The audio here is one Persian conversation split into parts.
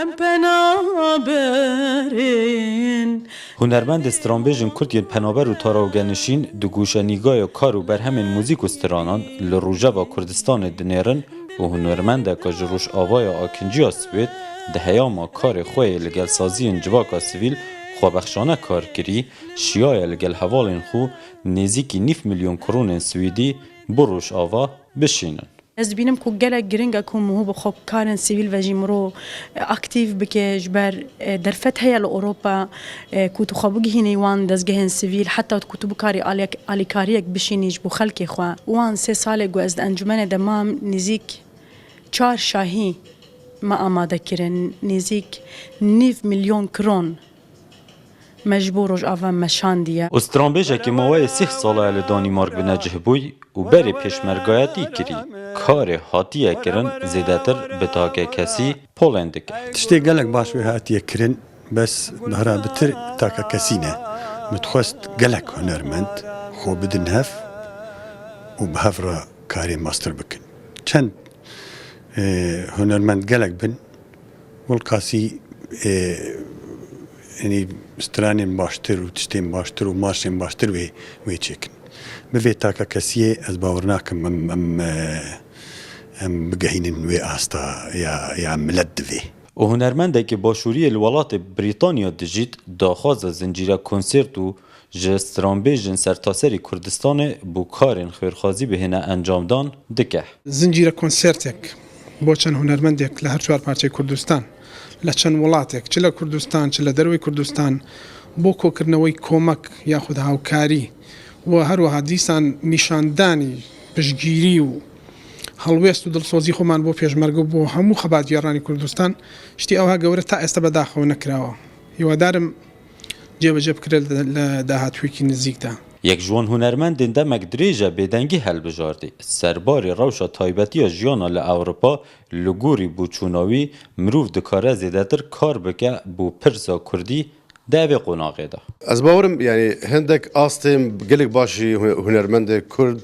ام پنابرین هنرمند استرانبیژن کردین پنابر و تاراوگنشین دو گوشنیگای کار و برهمین موزیک و سترانان لروژه و کردستان دنیرن و هنرمند که جروش آوای آکنجی سوید ده هیاما کار خوی لگل سازی انجواکا سویل خوابخشانه کار کری شیای لگل حوالین خو نزیکی 9 میلیون کرون سویدی بروش آوا بشینن. از بینم که گله گرینگه که مهو بخوب کارن سیویل و جیمرو اکتیو بکه جبر درفت هیا لأوروبا كنتو خابوگی هنیوان دزگهن سیویل حتی كنتو بکاری آلیکاریک بشینیج بو خلکی خواه وان 3 ساله گو از انجمن دمام نزیک 4 شاهی ما آماده کرن نزیک 9 میلیون کرون مجبورج آوا مشاندیه. استرانبیژه که موای 6 ساله لدانمارک بنجه بوی و بری پیشمرگایتی کری کار هاتیه کرن زیدتر بتاکه کسی پولند که تشتی گلک باش و هاتیه کرن بس دهرا بتر تاکه کسی نه متخواست گلک هنرمند خو بدن هف و به هف را کاری ماستر بکن چند هنرمند گلک بن والقاسی یعنی سترانین باشتر و تشتین باشتر و ماشین باشتر وی چکن به تاکه کسیه از باور ناکم ام بگهینن وی آستا یا ملد وی و هنرمنده که باشوری الولات بریتانیا دجید داخواز زنجیره کنسرت و جسترانبیژن سرتاسری کردستان بو کارین خیرخوازی به هنه انجام دان دکه زنجیره کنسرتک بۆ چەند هونەرمەندێک لە هەر 4 پارچەی کوردستان لە چەند وڵاتێک چ لە کوردستان چ لە دەروی کوردستان بۆ کۆکردنەوەی کۆمەک یاخود هاوکاری و هەروەها دیسان نیشاندانی پشتگیری و هەڵوێست و دڵسۆزی خۆمان بۆ پێشمەرگە و بۆ هەموو خەباتیارانی کوردستان شتی ئەوها گەورە تا ئێستا بەداخەوە نەکراوە هیوادارم جێبەجێ بکرێت لە داهاتوویەکی نزیکدا. یک جوان هنرمند دمک دریجه بدنگی هل بجاردی سرباری روشا تایبتی جیانا لأوروپا لگوری بوچوناوی مروف دکاره زیدتر کار بکه بو پرسا کردی داوی قناغه ده از باورم یعنی هندک آستیم گلک باشی هنرمند کرد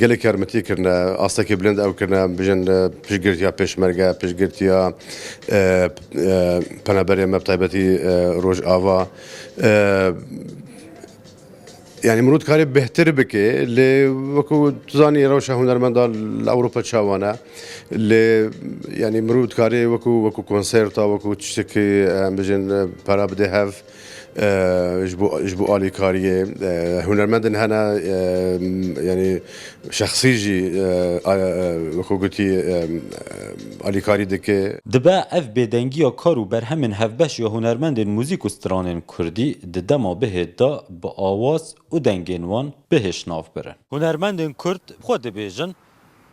گلک هرمتی کرنه آستا که بلند او کرنه بجن پیشگرتیا پیشمرگه پیشگرتیا پنابری مبتایبتی روش آوا يعني مرود كاري بهتر بكي اللي وكو تزاني روشة هنرمند لأوروبا تشاوانا اللي يعني مرود كاري وكو كونسيرتا وكو تشتكي بجن برا بدي هاف جبو آلي كاريه هنرمندن هنا يعني شخصيجي وكو قلتي آلي كاري دكي دبا اف بدنگی یا کارو بر همین هفبش یا هنرمند موزیک و سترانین کردی ددما به دا با آواز و دنگین وان بهش ناف برن هنرمند کرد خود بیجن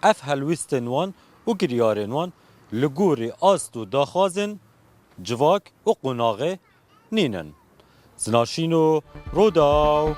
اف هلویستن وان و گریارن وان لگوری آست و داخازن جواک و قناغه نینن زناشینو روداو